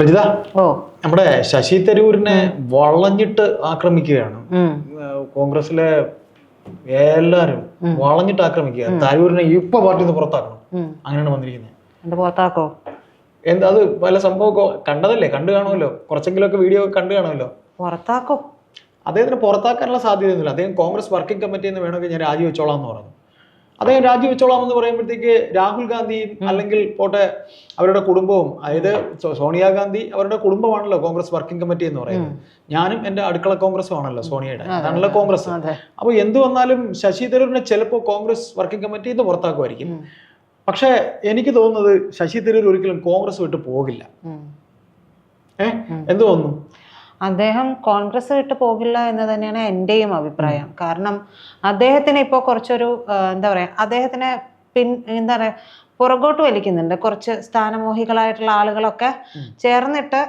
പ്രജിത, നമ്മുടെ ശശി തരൂരിനെ വളഞ്ഞിട്ട് ആക്രമിക്കുകയാണ് കോൺഗ്രസിലെ എല്ലാരും. വളഞ്ഞിട്ട് ആക്രമിക്കുക. തരൂരിനെ ഇപ്പൊ പാർട്ടിയിൽ നിന്ന് പുറത്താക്കണം, അങ്ങനെയാണ് വന്നിരിക്കുന്നത്. പുറത്താക്കോ? എന്താ അത് പല സംഭവമൊക്കെ കണ്ടതല്ലേ, കണ്ടു കാണുമല്ലോ, കുറച്ചെങ്കിലും ഒക്കെ വീഡിയോ കണ്ടു കാണുമല്ലോ. പുറത്താക്കോ? അദ്ദേഹത്തിന് പുറത്താക്കാനുള്ള സാധ്യതയൊന്നുമില്ല. അദ്ദേഹം കോൺഗ്രസ് വർക്കിംഗ് കമ്മിറ്റിയിൽ നിന്ന് വേണമെങ്കിൽ ഞാൻ രാജിവെച്ചോളാം എന്ന് പറഞ്ഞു. അദ്ദേഹം രാജിവെച്ചോളാം എന്ന് പറയുമ്പോഴത്തേക്ക് രാഹുൽ ഗാന്ധിയും അല്ലെങ്കിൽ പോട്ടെ അവരുടെ കുടുംബവും, അതായത് സോണിയാഗാന്ധി അവരുടെ കുടുംബമാണല്ലോ കോൺഗ്രസ് വർക്കിംഗ് കമ്മിറ്റി എന്ന് പറയുന്നത്. ഞാനും എന്റെ അടുക്കള കോൺഗ്രസും ആണല്ലോ സോണിയയുടെ, അതാണല്ലോ കോൺഗ്രസ്. അപ്പൊ എന്ത് വന്നാലും ശശി തരൂരിനെ ചിലപ്പോൾ കോൺഗ്രസ് വർക്കിംഗ് കമ്മിറ്റിയിൽ നിന്ന് പുറത്താക്കുമായിരിക്കും. പക്ഷെ എനിക്ക് തോന്നുന്നത് ശശി തരൂർ ഒരിക്കലും കോൺഗ്രസ് വിട്ട് പോകില്ല. എന്ത് തോന്നുന്നു? അദ്ദേഹം കോൺഗ്രസ് വിട്ട് പോകില്ല എന്ന് തന്നെയാണ് എൻ്റെയും അഭിപ്രായം. കാരണം അദ്ദേഹത്തിന് ഇപ്പോൾ കുറച്ചൊരു എന്താ പറയാ, അദ്ദേഹത്തിനെ എന്താ പറയാ പുറകോട്ട് വലിക്കുന്നുണ്ട് കുറച്ച് സ്ഥാനമോഹികളായിട്ടുള്ള ആളുകളൊക്കെ ചേർന്നിട്ട്.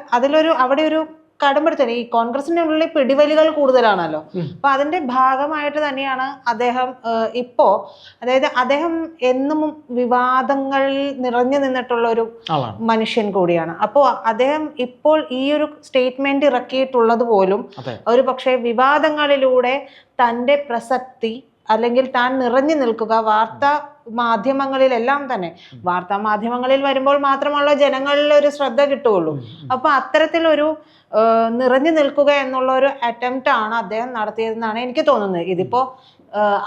അവിടെ ഒരു കടമ്പെടുത്തൽ, ഈ കോൺഗ്രസിന്റെ ഉള്ളിൽ പിടിവലികൾ കൂടുതലാണല്ലോ. അപ്പൊ അതിന്റെ ഭാഗമായിട്ട് തന്നെയാണ് അദ്ദേഹം ഇപ്പോ, അതായത് അദ്ദേഹം എന്നും വിവാദങ്ങളിൽ നിറഞ്ഞു നിന്നിട്ടുള്ള ഒരു മനുഷ്യൻ കൂടിയാണ്. അപ്പോൾ അദ്ദേഹം ഇപ്പോൾ ഈ ഒരു സ്റ്റേറ്റ്മെന്റ് ഇറക്കിയിട്ടുള്ളത് പോലും ഒരു പക്ഷേ വിവാദങ്ങളിലൂടെ തൻ്റെ പ്രസക്തി അല്ലെങ്കിൽ താൻ നിറഞ്ഞു നിൽക്കുക വാർത്താ മാധ്യമങ്ങളിലെല്ലാം തന്നെ, വാർത്താ മാധ്യമങ്ങളിൽ വരുമ്പോൾ മാത്രമുള്ള ജനങ്ങളിൽ ഒരു ശ്രദ്ധ കിട്ടുകയുള്ളൂ. അപ്പൊ അത്തരത്തിലൊരു നിറഞ്ഞു നിൽക്കുക എന്നുള്ള ഒരു അറ്റംപ്റ്റ് ആണ് അദ്ദേഹം നടത്തിയതെന്നാണ് എനിക്ക് തോന്നുന്നത്. ഇതിപ്പോ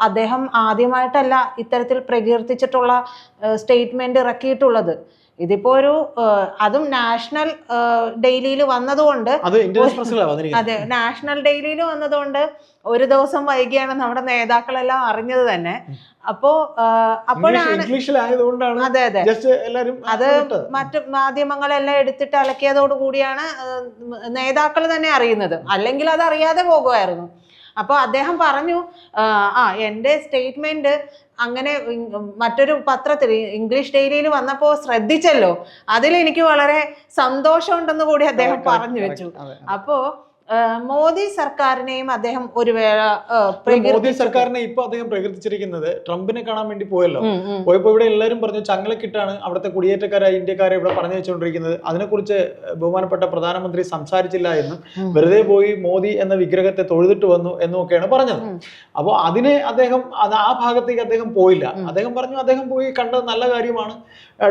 അദ്ദേഹം ആദ്യമായിട്ടല്ല ഇത്തരത്തിൽ പ്രകീർത്തിച്ചിട്ടുള്ള സ്റ്റേറ്റ്മെന്റ് ഇറക്കിയിട്ടുള്ളത്. ഇതിപ്പോ ഒരു അതും നാഷണൽ ഡെയിലിയിൽ വന്നതുകൊണ്ട്, അതെ, നാഷണൽ ഡെയിലിയിൽ വന്നതുകൊണ്ട് ഒരു ദിവസം വൈകിയാണ് നമ്മുടെ നേതാക്കളെല്ലാം അറിഞ്ഞത് തന്നെ. അപ്പോഴാണ്, അതെ അതെ, അത് മറ്റു മാധ്യമങ്ങളെല്ലാം എടുത്തിട്ട് അലക്കിയതോടു കൂടിയാണ് നേതാക്കൾ തന്നെ അറിയുന്നത്. അല്ലെങ്കിൽ അത് അറിയാതെ പോകുമായിരുന്നു. അപ്പോൾ അദ്ദേഹം പറഞ്ഞു, എൻ്റെ സ്റ്റേറ്റ്മെന്റ് അങ്ങനെ മറ്റൊരു പത്രത്തിൽ ഇംഗ്ലീഷ് ഡെയിലിയിൽ വന്നപ്പോൾ ശ്രദ്ധിച്ചല്ലോ, അതിലെനിക്ക് വളരെ സന്തോഷമുണ്ടെന്ന് കൂടി അദ്ദേഹം പറഞ്ഞു വെച്ചു. അപ്പോ മോദി സർക്കാരിനെയും അദ്ദേഹം ഒരു വേള, മോദി സർക്കാരിനെ ഇപ്പൊ അദ്ദേഹം പ്രകീർത്തിച്ചിരിക്കുന്നത് ട്രംപിനെ കാണാൻ വേണ്ടി പോയല്ലോ. പോയപ്പോ ഇവിടെ എല്ലാവരും പറഞ്ഞു ചങ്ങലക്കിട്ടാണ് അവിടുത്തെ കുടിയേറ്റക്കാരായ ഇന്ത്യക്കാരെ ഇവിടെ പറഞ്ഞു വെച്ചുകൊണ്ടിരിക്കുന്നത്, അതിനെക്കുറിച്ച് ബഹുമാനപ്പെട്ട പ്രധാനമന്ത്രി സംസാരിച്ചില്ല എന്നും വെറുതെ പോയി മോദി എന്ന വിഗ്രഹത്തെ തൊഴുതിട്ട് വന്നു എന്നൊക്കെയാണ് പറഞ്ഞത്. അപ്പോൾ അതിനെ അദ്ദേഹം ആ ഭാഗത്തേക്ക് അദ്ദേഹം പോയില്ല. അദ്ദേഹം പറഞ്ഞു അദ്ദേഹം പോയി കണ്ടത് നല്ല കാര്യമാണ്,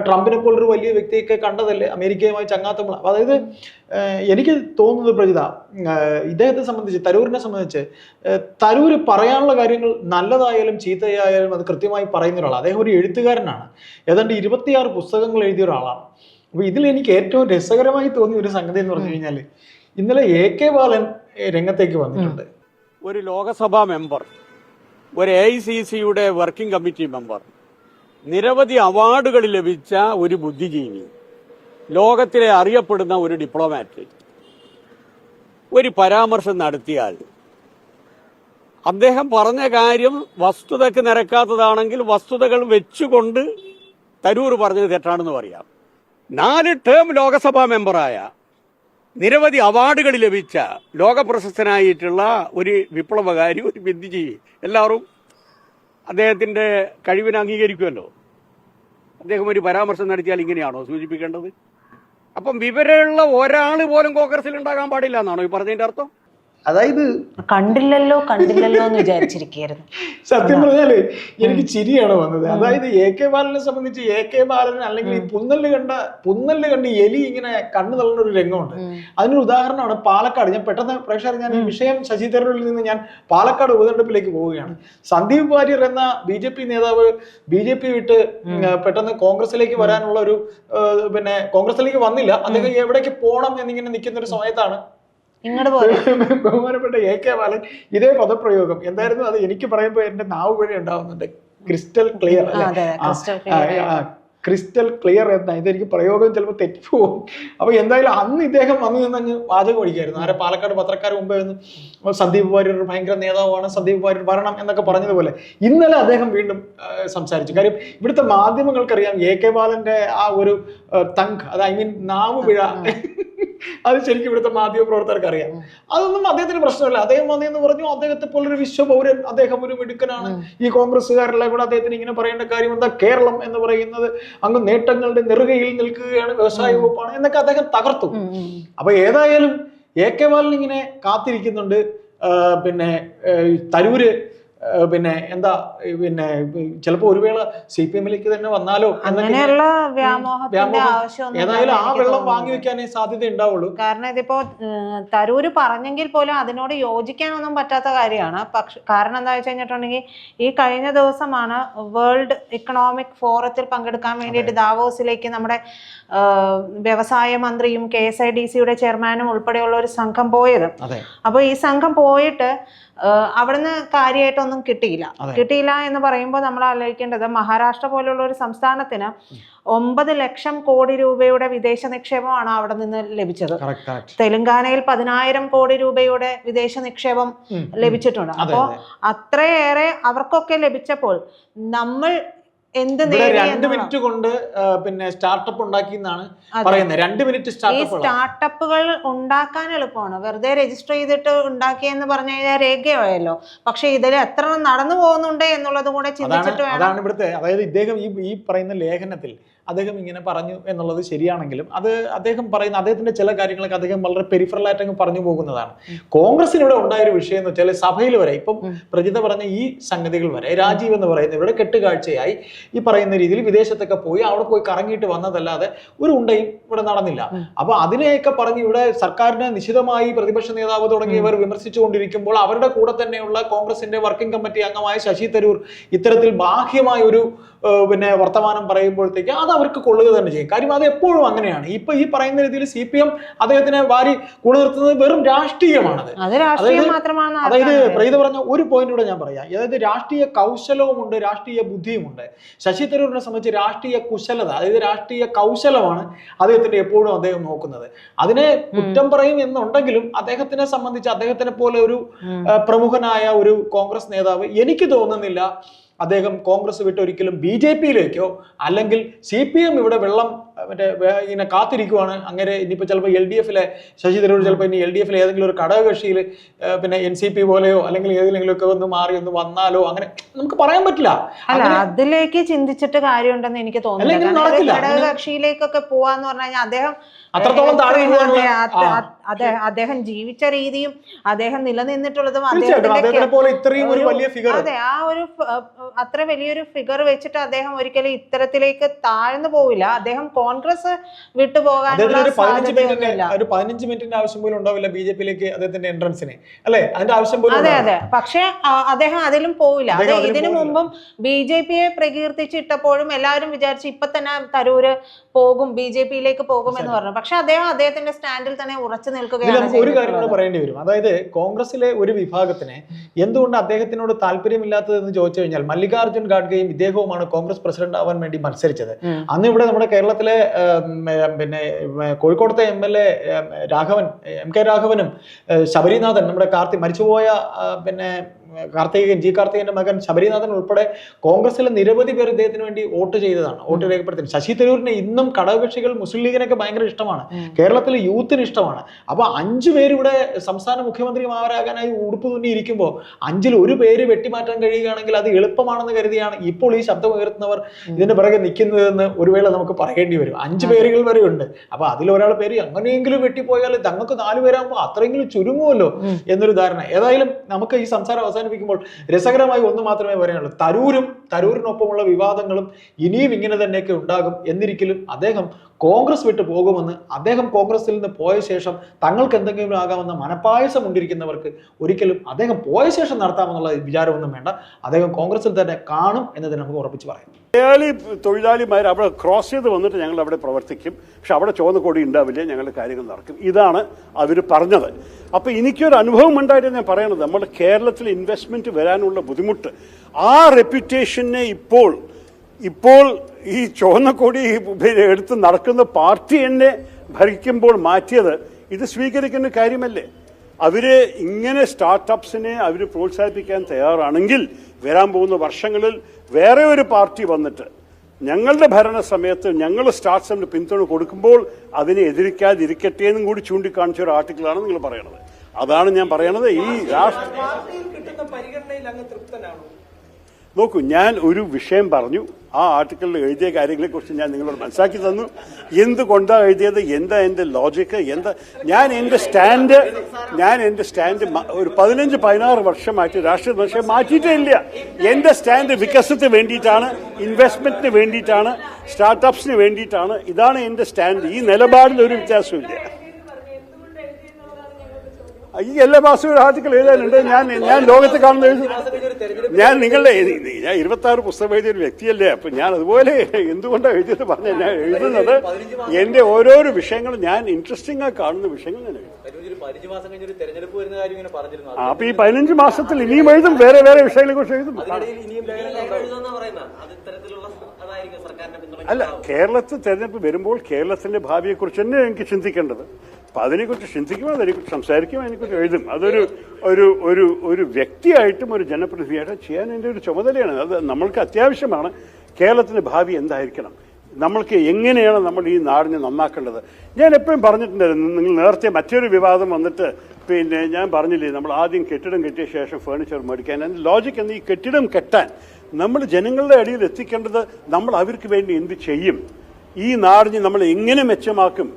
ട്രംപിനെ പോലൊരു വലിയ വ്യക്തിയൊക്കെ കണ്ടതല്ലേ, അമേരിക്കയുമായി ചങ്ങാത്തം. അതായത് എനിക്ക് തോന്നുന്നത് പ്രജിത, ഇദ്ദേഹത്തെ സംബന്ധിച്ച്, തരൂരിനെ സംബന്ധിച്ച്, തരൂര് പറയാനുള്ള കാര്യങ്ങൾ നല്ലതായാലും ചീത്തയായാലും അത് കൃത്യമായി പറയുന്ന ഒരാളാണ്. അദ്ദേഹം ഒരു എഴുത്തുകാരനാണ്, ഏതാണ്ട് 26 പുസ്തകങ്ങൾ എഴുതിയ ഒരാളാണ്. അപ്പൊ ഇതിൽ എനിക്ക് ഏറ്റവും രസകരമായി തോന്നിയ ഒരു സംഗതി എന്ന് പറഞ്ഞു കഴിഞ്ഞാൽ, ഇന്നലെ AK ബാലൻ രംഗത്തേക്ക് വന്നിട്ടുണ്ട്. ഒരു ലോകസഭാ മെമ്പർ, ഒരു AICCയുടെ വർക്കിംഗ് കമ്മിറ്റി മെമ്പർ, നിരവധി അവാർഡുകൾ ലഭിച്ച ഒരു ബുദ്ധിജീവി, ലോകത്തിലെ അറിയപ്പെടുന്ന ഒരു ഡിപ്ലോമാറ്റ് ഒരു പരാമർശം നടത്തിയാൽ അദ്ദേഹം പറഞ്ഞ കാര്യം വസ്തുതയ്ക്ക് നിരക്കാത്തതാണെങ്കിൽ വസ്തുതകൾ വെച്ചുകൊണ്ട് തരൂർ പറഞ്ഞത് തെറ്റാണെന്ന് പറയാം. 4 ടേം ലോകസഭാ മെമ്പറായ, നിരവധി അവാർഡുകൾ ലഭിച്ച, ലോകപ്രശസ്തനായിട്ടുള്ള ഒരു വിപ്ലവകാരി, ഒരു ബുദ്ധിജീവി, എല്ലാവരും അദ്ദേഹത്തിന്റെ കഴിവിനെ അംഗീകരിക്കുമല്ലോ. അദ്ദേഹം ഒരു പരാമർശം നടത്തിയാൽ ഇങ്ങനെയാണോ സൂചിപ്പിക്കേണ്ടത്? അപ്പം വിവരമുള്ള ഒരാൾ പോലും കോൺഗ്രസിൽ ഉണ്ടാകാൻ പാടില്ല എന്നാണോ ഈ പറഞ്ഞതിന്റെ അർത്ഥം? അതായത് കണ്ടില്ലല്ലോ എന്ന് വിചാരിച്ചിരിക്കുന്നു. സത്യം പറഞ്ഞാല് എനിക്ക് ചിരിയാണ് വന്നത്. അതായത് AK ബാലനെ സംബന്ധിച്ച്, AK ബാലൻ അല്ലെങ്കിൽ ഈ പുന്നല് കണ്ട് എലി ഇങ്ങനെ കണ്ണു തള്ളുന്ന ഒരു രംഗമുണ്ട്. അതിനൊരു ഉദാഹരണമാണ് പാലക്കാട്. ഞാൻ പെട്ടെന്ന് പ്രേക്ഷകർ, ഞാൻ ഈ വിഷയം ശശി തരൂരിൽ നിന്ന് ഞാൻ പാലക്കാട് ഉപതെരഞ്ഞെടുപ്പിലേക്ക് പോവുകയാണ്. സന്ദീപ് വാര്യർ എന്ന BJP നേതാവ് BJP വിട്ട് പെട്ടെന്ന് കോൺഗ്രസിലേക്ക് വരാനുള്ള ഒരു കോൺഗ്രസിലേക്ക് വന്നില്ല, അദ്ദേഹം എവിടേക്ക് പോകണം എന്നിങ്ങനെ നിൽക്കുന്ന ഒരു സമയത്താണ് ബഹുമാനപ്പെട്ട AK ബാലൻ ഇതേ പദപ്രയോഗം. എന്തായിരുന്നു അത്? എനിക്ക് പറയുമ്പോൾ എന്റെ നാവ് വഴി ഉണ്ടാവുന്നുണ്ട്. ക്രിസ്റ്റൽ ക്ലിയർ ക്രിസ്റ്റൽ ക്ലിയർ എന്ന ഇതെനിക്ക് പ്രയോഗം ചിലപ്പോൾ തെറ്റിപ്പോകും. അപ്പൊ എന്തായാലും അന്ന് ഇദ്ദേഹം വന്നു നിന്നങ്ങ് വാചകം ഒഴിക്കായിരുന്നു. ആരെ പാലക്കാട് പത്രക്കാർ മുമ്പേ വന്ന് സന്ദീപ് വാര്യർ ഭയങ്കര നേതാവാണ്, സന്ദീപ് വാര്യർ വരണം എന്നൊക്കെ പറഞ്ഞതുപോലെ ഇന്നലെ അദ്ദേഹം വീണ്ടും സംസാരിച്ചു. കാര്യം ഇവിടുത്തെ മാധ്യമങ്ങൾക്കറിയാം AK ബാലന്റെ ആ ഒരു തങ്ക്, അത് നാവ് പിഴ അത് ശരിക്കും ഇവിടുത്തെ മാധ്യമ പ്രവർത്തകർക്ക് അറിയാം. അതൊന്നും അദ്ദേഹത്തിന് പ്രശ്നമല്ല. അദ്ദേഹം വന്നെന്ന് പറഞ്ഞു അദ്ദേഹത്തെ പോലൊരു വിശ്വപൗരൻ, അദ്ദേഹം ഒരു മിടുക്കനാണ്. ഈ കോൺഗ്രസ്സുകാരെല്ലാം കൂടെ അദ്ദേഹത്തിന് ഇങ്ങനെ പറയേണ്ട കാര്യം എന്താ, കേരളം എന്ന് പറയുന്നത് അങ്ങ് നേട്ടങ്ങളുടെ നെറുകയിൽ നിൽക്കുകയാണ്, വ്യവസായ വകുപ്പാണ് എന്നൊക്കെ അദ്ദേഹം തകർത്തു. അപ്പൊ ഏതായാലും AK ബാലൻ ഇങ്ങനെ കാത്തിരിക്കുന്നുണ്ട്. പിന്നെ തരൂര് പിന്നെ എന്താ പിന്നെ ചിലപ്പോ ഒരു വേള CPM-ലേക്ക് തന്നെ വന്നാലോ അങ്ങനെയുള്ള വ്യാമോഹത്തിന്റെ ആവശ്യമൊന്നും ഏതായാലും ആ വെള്ളം വാങ്ങി വെക്കാനേ സാധ്യത ഉണ്ടാവുള്ളൂ. കാരണം ഇതിപ്പോ തരൂര് പറഞ്ഞെങ്കിൽ പോലും അതിനോട് യോജിക്കാനൊന്നും പറ്റാത്ത കാര്യമാണ്. പക്ഷെ കാരണം എന്താ വെച്ച് കഴിഞ്ഞിട്ടുണ്ടെങ്കിൽ ഈ കഴിഞ്ഞ ദിവസമാണ് വേൾഡ് ഇക്കണോമിക് ഫോറത്തിൽ പങ്കെടുക്കാൻ വേണ്ടിയിട്ട് ദാവോസിലേക്ക് നമ്മുടെ വ്യവസായ മന്ത്രിയും KSIDCയുടെ ചെയർമാനും ഉൾപ്പെടെയുള്ള ഒരു സംഘം പോയത്. അപ്പൊ ഈ സംഘം പോയിട്ട് അവിടുന്ന് കാര്യമായിട്ടൊന്നും കിട്ടിയില്ല എന്ന് പറയുമ്പോൾ നമ്മൾ ആലോചിക്കേണ്ടത് മഹാരാഷ്ട്ര പോലുള്ള ഒരു സംസ്ഥാനത്തിന് 9 ലക്ഷം കോടി രൂപയുടെ വിദേശ നിക്ഷേപമാണ് അവിടെ നിന്ന് ലഭിച്ചത്. തെലങ്കാനയിൽ 10,000 കോടി രൂപയുടെ വിദേശ നിക്ഷേപം ലഭിച്ചിട്ടുണ്ട്. അപ്പോൾ അത്രയേറെ അവർക്കൊക്കെ ലഭിച്ചപ്പോൾ നമ്മൾ എന്ത് 2 മിനിറ്റ് കൊണ്ട് പിന്നെ സ്റ്റാർട്ടപ്പ് ഉണ്ടാക്കി എന്നാണ് പറയുന്നത്. 2 മിനിറ്റ് സ്റ്റാർട്ടപ്പുകൾ ഉണ്ടാക്കാൻ എളുപ്പമാണ്, വെറുതെ രജിസ്റ്റർ ചെയ്തിട്ട് ഉണ്ടാക്കിയെന്ന് പറഞ്ഞു കഴിഞ്ഞാൽ രേഖയായല്ലോ. പക്ഷെ ഇതിൽ എത്ര നടന്നു പോകുന്നുണ്ട് എന്നുള്ളത് കൂടെ ചിന്തിച്ചിട്ട് വേണം. അതാണ് ഇവിടുത്തെ, അതായത് ഇദ്ദേഹം ഈ പറയുന്ന ലേഖനത്തിൽ അദ്ദേഹം ഇങ്ങനെ പറഞ്ഞു എന്നുള്ളത് ശരിയാണെങ്കിലും അത് അദ്ദേഹം പറയുന്ന അദ്ദേഹത്തിന്റെ ചില കാര്യങ്ങളൊക്കെ അദ്ദേഹം വളരെ പെരിഫറലായിട്ട് അങ്ങ് പറഞ്ഞു പോകുന്നതാണ്. കോൺഗ്രസിന് ഇവിടെ ഉണ്ടായൊരു വിഷയം എന്ന് വെച്ചാൽ സഭയിൽ വരെ ഇപ്പം പ്രജിത പറഞ്ഞ ഈ സംഗതികൾ വരെ രാജീവ് എന്ന് പറയുന്ന ഇവിടെ കെട്ടുകാഴ്ചയായി ഈ പറയുന്ന രീതിയിൽ വിദേശത്തൊക്കെ പോയി അവിടെ പോയി കറങ്ങിയിട്ട് വന്നതല്ലാതെ ഒരു ഉണ്ടയും ഇവിടെ നടന്നില്ല. അപ്പൊ അതിനെയൊക്കെ പറഞ്ഞ് ഇവിടെ സർക്കാരിനെ നിശിതമായി പ്രതിപക്ഷ നേതാവ് തുടങ്ങിയവർ വിമർശിച്ചുകൊണ്ടിരിക്കുമ്പോൾ അവരുടെ കൂടെ തന്നെയുള്ള കോൺഗ്രസിന്റെ വർക്കിംഗ് കമ്മിറ്റി അംഗമായ ശശി തരൂർ ഇത്തരത്തിൽ ബാഹ്യമായ ഒരു പിന്നെ വർത്തമാനം പറയുമ്പോഴത്തേക്ക് അത് അവർക്ക് കൊള്ളുക തന്നെ ചെയ്യും. കാര്യം അത് എപ്പോഴും അങ്ങനെയാണ്. ഇപ്പൊ ഈ പറയുന്ന രീതിയിൽ CPM അദ്ദേഹത്തിനെ വാരി കൂടെ നിർത്തുന്നത് വെറും രാഷ്ട്രീയമാണത്. അതായത് പ്രജിത പറഞ്ഞ ഒരു പോയിന്റ് കൂടെ ഞാൻ പറയാം. അതായത് രാഷ്ട്രീയ കൗശലവുമുണ്ട്, രാഷ്ട്രീയ ബുദ്ധിയുമുണ്ട്. ശശി തരൂരിനെ സംബന്ധിച്ച് രാഷ്ട്രീയ കുശലത, അതായത് രാഷ്ട്രീയ കൗശലമാണ് അദ്ദേഹത്തിന്റെ എപ്പോഴും അദ്ദേഹം നോക്കുന്നത്. അതിനെ കുറ്റം പറയും എന്നുണ്ടെങ്കിലും അദ്ദേഹത്തിനെ സംബന്ധിച്ച് അദ്ദേഹത്തിനെ പോലെ ഒരു പ്രമുഖനായ ഒരു കോൺഗ്രസ് നേതാവ് എനിക്ക് തോന്നുന്നില്ല അദ്ദേഹം കോൺഗ്രസ് വിട്ട് ഒരിക്കലും BJP-യിലേക്കോ അല്ലെങ്കിൽ CPM ഇവിടെ വെള്ളം മറ്റേ ഇങ്ങനെ കാത്തിരിക്കുവാണ്. അങ്ങനെ ഇനിയിപ്പോ ചിലപ്പോൾ LDF-ലെ ശശി തരൂർ ചിലപ്പോൾ ഇനി LDF-ലെ ഏതെങ്കിലും ഒരു ഘടകകക്ഷിയിൽ പിന്നെ NCP പോലെയോ അല്ലെങ്കിൽ ഏതെങ്കിലും ഒക്കെ ഒന്ന് മാറി ഒന്ന് വന്നാലോ അങ്ങനെ നമുക്ക് പറയാൻ പറ്റില്ല. അതിലേക്ക് ചിന്തിച്ചിട്ട് കാര്യമുണ്ടെന്ന് എനിക്ക് തോന്നുന്നില്ല. ഘടകകക്ഷിയിലേക്കൊക്കെ പോവാന്ന് പറഞ്ഞു കഴിഞ്ഞാൽ അദ്ദേഹം ജീവിച്ച രീതിയും അദ്ദേഹം നിലനിന്നിട്ടുള്ളതും അതെ ആ ഒരു അത്ര വലിയൊരു ഫിഗർ വെച്ചിട്ട് അദ്ദേഹം ഒരിക്കലും ഇത്തരത്തിലേക്ക് താഴ്ന്നു പോവില്ല. അദ്ദേഹം കോൺഗ്രസ് വിട്ടുപോകാനുള്ള ഒരു 15 മിനിറ്റിന്റെ ആവശ്യം പോലും ഉണ്ടാവില്ല BJP-യിലേക്ക് അദ്ദേഹത്തിന്റെ എൻട്രൻസിന്, അല്ലെ? അതിന്റെ ആവശ്യം പോലും അതെ. പക്ഷെ അദ്ദേഹം അതിലും പോവില്ല. ഇതിനു മുമ്പും BJP-യെ പ്രകീർത്തിച്ചിട്ടപ്പോഴും എല്ലാവരും വിചാരിച്ചു ഇപ്പൊ തന്നെ തരൂര് പോകും, BJP-യിലേക്ക് പോകും എന്ന് പറഞ്ഞു. പക്ഷെ അദ്ദേഹത്തിന്റെ സ്റ്റാൻഡിൽ തന്നെ ഉറച്ചു നിൽക്കുകയാണ്. ഒരു കാര്യം കൂടെ പറയേണ്ടി വരും. അതായത് കോൺഗ്രസിലെ ഒരു വിഭാഗത്തിന് എന്തുകൊണ്ട് അദ്ദേഹത്തിനോട് താല്പര്യമില്ലാത്തതെന്ന് ചോദിച്ചു കഴിഞ്ഞാൽ മല്ലികാർജുൻ ഖാർഗെയും ഇദ്ദേഹവുമാണ് കോൺഗ്രസ് പ്രസിഡന്റ് ആവാൻ വേണ്ടി മത്സരിച്ചത്. അന്ന് ഇവിടെ നമ്മുടെ കേരളത്തിലെ പിന്നെ കോഴിക്കോടത്തെ MLA MK രാഘവനും ശബരിനാഥൻ, നമ്മുടെ മരിച്ചുപോയ പിന്നെ G. Karthikeyan മകൻ ശബരിനാഥൻ ഉൾപ്പെടെ കോൺഗ്രസിലെ നിരവധി പേർ ഇദ്ദേഹത്തിന് വേണ്ടി വോട്ട് ചെയ്തതാണ്, വോട്ട് രേഖപ്പെടുത്തി. ശശി തരൂരിനെ ഇന്നും ഘടകകക്ഷികൾ മുസ്ലിം ലീഗിനൊക്കെ ഭയങ്കര ഇഷ്ടമാണ്, കേരളത്തിലെ യൂത്തിന് ഇഷ്ടമാണ്. അപ്പൊ 5 പേര് ഇവിടെ സംസ്ഥാന മുഖ്യമന്ത്രിമാരാകാനായി ഉടുപ്പ് തുന്നിയിരിക്കുമ്പോൾ 5-ൽ 1 പേര് വെട്ടിമാറ്റാൻ കഴിയുകയാണെങ്കിൽ അത് എളുപ്പമാണെന്ന് കരുതിയാണ് ഇപ്പോൾ ഈ ശബ്ദമുയർത്തുന്നവർ ഇതിന്റെ പിറകെ നിൽക്കുന്നതെന്ന് ഒരു വേള നമുക്ക് പറയേണ്ടി വരും. 5 പേരുകൾ വരെ ഉണ്ട്. അപ്പൊ അതിലൊരാളെ പേര് എങ്ങനെയെങ്കിലും വെട്ടിപ്പോയാൽ തങ്ങൾക്ക് 4 പേരാകുമ്പോൾ അത്രയെങ്കിലും ചുരുങ്ങുമല്ലോ എന്നൊരു ധാരണ. ഏതായാലും നമുക്ക് ഈ സംസാരം അവസാനിപ്പിക്കുമ്പോൾ രസകരമായി ഒന്ന് മാത്രമേ പറയാനുള്ളൂ. തരൂരിനൊപ്പമുള്ള വിവാദങ്ങളും ഇനിയും ഇങ്ങനെ തന്നെയൊക്കെ ഉണ്ടാകും. എന്നിരിക്കലും അദ്ദേഹം കോൺഗ്രസ് വിട്ട് പോകുമെന്ന്, അദ്ദേഹം കോൺഗ്രസിൽ നിന്ന് പോയ ശേഷം തങ്ങൾക്ക് എന്തെങ്കിലും ആകാമെന്ന മനപ്പായസം കൊണ്ടിരിക്കുന്നവർക്ക് ഒരിക്കലും അദ്ദേഹം പോയ ശേഷം നടത്താമെന്നുള്ള വിചാരമൊന്നും വേണ്ട. അദ്ദേഹം കോൺഗ്രസിൽ തന്നെ കാണും എന്നതിന് നമുക്ക് ഉറപ്പിച്ച് പറയാം. തൊഴിലാളിമാർ അവിടെ ക്രോസ് ചെയ്ത് വന്നിട്ട് ഞങ്ങൾ അവിടെ പ്രവർത്തിക്കും, പക്ഷെ അവിടെ ചുവന്ന കൊടി ഉണ്ടാവില്ല, ഞങ്ങളുടെ കാര്യങ്ങൾ നടക്കും. ഇതാണ് അവർ പറഞ്ഞത്. അപ്പൊ എനിക്കൊരു അനുഭവം ഉണ്ടായിട്ട് ഞാൻ പറയണത്, നമ്മുടെ കേരളത്തിൽ ഇൻവെസ്റ്റ്മെന്റ് വരാനുള്ള ബുദ്ധിമുട്ട്, ആ റെപ്യൂട്ടേഷനെ ഇപ്പോൾ ഈ ചുവന്ന കൊടി എടുത്ത് നടക്കുന്ന പാർട്ടി എന്നെ ഭരിക്കുമ്പോൾ മാറ്റിയത് ഇത് സ്വീകരിക്കുന്ന കാര്യമല്ലേ? അവര് ഇങ്ങനെ സ്റ്റാർട്ടപ്സിനെ അവർ പ്രോത്സാഹിപ്പിക്കാൻ തയ്യാറാണെങ്കിൽ വരാൻ പോകുന്ന വർഷങ്ങളിൽ വേറെ ഒരു പാർട്ടി വന്നിട്ട് ഞങ്ങളുടെ ഭരണ സമയത്ത് ഞങ്ങൾ സ്റ്റാർട്ട്സിന് പിന്തുണ കൊടുക്കുമ്പോൾ അതിനെ എതിരിക്കാതിരിക്കട്ടെ എന്നും കൂടി ചൂണ്ടിക്കാണിച്ച ഒരു ആർട്ടിക്കിളാണ് നിങ്ങൾ പറയണത്. അതാണ് ഞാൻ പറയണത്. ഈ നോക്കൂ, ഞാൻ ഒരു വിഷയം പറഞ്ഞു, ആ ആർട്ടിക്കിളിൽ എഴുതിയ കാര്യങ്ങളെക്കുറിച്ച് ഞാൻ നിങ്ങളോട് മനസ്സിലാക്കി തന്നു. എന്തുകൊണ്ടാണ് എഴുതിയത്, എന്താ എൻ്റെ ലോജിക്ക്, എന്താ ഞാൻ എൻ്റെ സ്റ്റാൻഡ് ഒരു 15-16 വർഷമായിട്ട് രാഷ്ട്രീയ പക്ഷേ മാറ്റിയിട്ടേ ഇല്ല. എൻ്റെ സ്റ്റാൻഡ് വികസനത്തിന് വേണ്ടിയിട്ടാണ്, ഇൻവെസ്റ്റ്മെന്റിന് വേണ്ടിയിട്ടാണ്, സ്റ്റാർട്ടപ്സിന് വേണ്ടിയിട്ടാണ്. ഇതാണ് എൻ്റെ സ്റ്റാൻഡ്. ഈ നിലപാടിൽ ഒരു വ്യത്യാസമില്ല. ഈ എല്ലാ മാസവും ഒരു ആർട്ടിക്കിൾ എഴുതാനുണ്ട്. ഞാൻ ലോകത്ത് കാണുന്ന ഞാൻ 26 പുസ്തകം എഴുതിയ ഒരു വ്യക്തിയല്ലേ. അപ്പൊ ഞാൻ അതുപോലെ എന്തുകൊണ്ടാണ് എഴുതിയത് പറഞ്ഞ ഞാൻ എഴുതുന്നത് എന്റെ ഓരോരോ വിഷയങ്ങളും ഞാൻ ഇൻട്രസ്റ്റിംഗ് ആയി കാണുന്ന വിഷയങ്ങൾ ഞാൻ എഴുതും. അപ്പൊ ഈ 15 മാസത്തിൽ ഇനിയും എഴുതും, വേറെ വേറെ വിഷയങ്ങളെ കുറിച്ച് എഴുതും. അല്ല, കേരളത്തിൽ തെരഞ്ഞെടുപ്പ് വരുമ്പോൾ കേരളത്തിന്റെ ഭാവിയെ കുറിച്ച് തന്നെ എനിക്ക് ചിന്തിക്കേണ്ടത്. അപ്പൊ അതിനെക്കുറിച്ച് ചിന്തിക്കുമ്പോൾ അതിനെക്കുറിച്ച് സംസാരിക്കും, അതിനെക്കുറിച്ച് എഴുതും. അതൊരു ഒരു ഒരു ഒരു വ്യക്തിയായിട്ടും ഒരു ജനപ്രതിനിധിയായിട്ടും ചെയ്യാൻ എൻ്റെ ഒരു ചുമതലയാണ്. അത് നമ്മൾക്ക് അത്യാവശ്യമാണ്. കേരളത്തിന്റെ ഭാവി എന്തായിരിക്കണം, നമ്മൾക്ക് എങ്ങനെയാണ് നമ്മൾ ഈ നാടിനെ നന്നാക്കേണ്ടത്. ഞാൻ എപ്പോഴും പറഞ്ഞിട്ടുണ്ടായിരുന്നു. നിങ്ങൾ നേരത്തെ മറ്റൊരു വിവാദം വന്നിട്ട് പിന്നെ ഞാൻ പറഞ്ഞില്ലേ, നമ്മൾ ആദ്യം കെട്ടിടം കെട്ടിയ ശേഷം ഫേർണിച്ചർ മേടിക്കാൻ. അതിന്റെ ലോജിക് എന്ന്, ഈ കെട്ടിടം കെട്ടാൻ നമ്മൾ ജനങ്ങളുടെ അടിയിൽ എത്തിക്കേണ്ടത് നമ്മൾ അവർക്ക് വേണ്ടി എന്ത് ചെയ്യും, ഈ നാടിനെ നമ്മൾ എങ്ങനെ മെച്ചമാക്കും,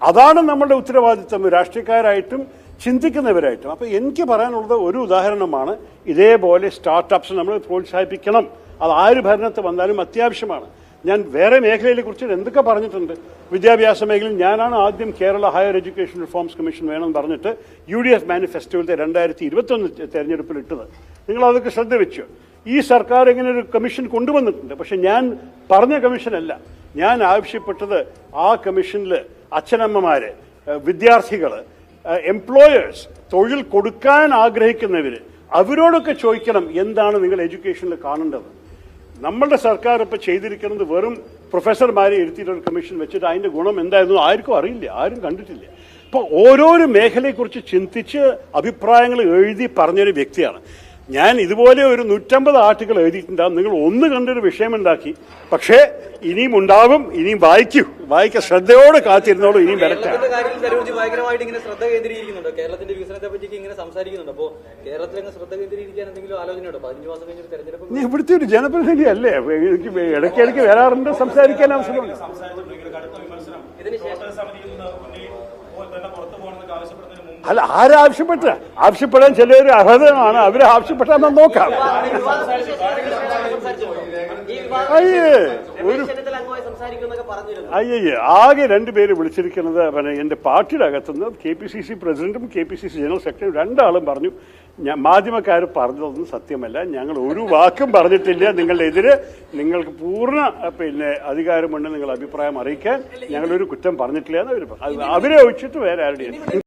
അതാണ് നമ്മുടെ ഉത്തരവാദിത്വം രാഷ്ട്രീയക്കാരായിട്ടും ചിന്തിക്കുന്നവരായിട്ടും. അപ്പൊ എനിക്ക് പറയാനുള്ളത് ഒരു ഉദാഹരണമാണ്, ഇതേപോലെ സ്റ്റാർട്ടപ്സ് നമ്മൾ പ്രോത്സാഹിപ്പിക്കണം. അത് ആര് ഭരണത്ത് വന്നാലും അത്യാവശ്യമാണ്. ഞാൻ വേറെ മേഖലയെ കുറിച്ച് എന്തൊക്കെ പറഞ്ഞിട്ടുണ്ട്. വിദ്യാഭ്യാസ മേഖലയിൽ ഞാനാണ് ആദ്യം Kerala higher education reforms commission വേണമെന്ന് പറഞ്ഞിട്ട് UDF മാനിഫെസ്റ്റോയിലത്തെ 2021 തെരഞ്ഞെടുപ്പിൽ ഇട്ടത്. നിങ്ങൾ അതൊക്കെ ശ്രദ്ധ വെച്ചു. ഈ സർക്കാർ ഇങ്ങനെ ഒരു കമ്മീഷൻ കൊണ്ടുവന്നിട്ടുണ്ട്. പക്ഷെ ഞാൻ പറഞ്ഞ കമ്മീഷനല്ല. ഞാൻ ആവശ്യപ്പെട്ടത് ആ കമ്മീഷനിൽ അച്ഛനമ്മമാര്, വിദ്യാർത്ഥികള്, എംപ്ലോയേഴ്സ്, തൊഴിൽ കൊടുക്കാൻ ആഗ്രഹിക്കുന്നവര്, അവരോടൊക്കെ ചോദിക്കണം എന്താണ് നിങ്ങൾ എഡ്യൂക്കേഷനിൽ കാണേണ്ടത്. നമ്മളുടെ സർക്കാർ ഇപ്പൊ ചെയ്തിരിക്കുന്നത് വെറും പ്രൊഫസർമാരെ ഇരുത്തിയിട്ടൊരു കമ്മീഷൻ വെച്ചിട്ട് അതിന്റെ ഗുണം എന്തായിരുന്നു ആർക്കും അറിയില്ല, ആരും കണ്ടിട്ടില്ല. അപ്പൊ ഓരോരോ മേഖലയെക്കുറിച്ച് ചിന്തിച്ച് അഭിപ്രായങ്ങൾ എഴുതി പറഞ്ഞൊരു വ്യക്തിയാണ് ഞാൻ. ഇതുപോലെ ഒരു 150 ആർട്ടിക്കിൾ എഴുതിയിട്ടുണ്ടാകും. നിങ്ങൾ ഒന്ന് കണ്ടൊരു വിഷയമുണ്ടാക്കി. പക്ഷേ ഇനിയും ഉണ്ടാവും, ഇനിയും വായിക്ക ശ്രദ്ധയോടെ കാത്തിരുന്നോളൂ, ഇനിയും വരട്ടെ. ഭയങ്കരമായിട്ട് ഇങ്ങനെ ശ്രദ്ധ കേന്ദ്രീകരിക്കുന്നുണ്ട്, കേരളത്തിന്റെ വികസനത്തെ പറ്റി ഇങ്ങനെ സംസാരിക്കുന്നുണ്ട്. അപ്പോൾ കേരളത്തിൽ ശ്രദ്ധ കേന്ദ്രീകരിക്കാൻ എന്തെങ്കിലും ആലോചനയുണ്ടോ? 15 മാസം കഴിഞ്ഞൊരു തെരഞ്ഞെടുപ്പ്. ഇവിടുത്തെ ഒരു ജനപ്രതിനിധി അല്ലേ, എനിക്ക് ഇടയ്ക്കിടയ്ക്ക് വരാറുണ്ട്, സംസാരിക്കാൻ അവസരമുണ്ട്. അല്ല, ആവശ്യപ്പെടാൻ ചിലർ അർഹതയാണ്, അവരെ ആവശ്യപ്പെട്ടാൽ നോക്കാം. ആകെ 2 പേര് വിളിച്ചിരിക്കുന്നത് എന്റെ പാർട്ടിയുടെ അകത്തുനിന്ന് KPCC പ്രസിഡന്റും KPCC ജനറൽ സെക്രട്ടറിയും 2 ആളും പറഞ്ഞു മാധ്യമക്കാർ പറഞ്ഞതൊന്നും സത്യമല്ല, ഞങ്ങൾ ഒരു വാക്കും പറഞ്ഞിട്ടില്ല, നിങ്ങളുടെ എതിരെ നിങ്ങൾക്ക് പൂർണ്ണ അധികാരമുണ്ട് നിങ്ങൾ അഭിപ്രായം അറിയിക്കാൻ, ഞങ്ങളൊരു കുറ്റം പറഞ്ഞിട്ടില്ല എന്ന് അവരെ ഒഴിച്ചിട്ട് വേറെ ആരുടെയും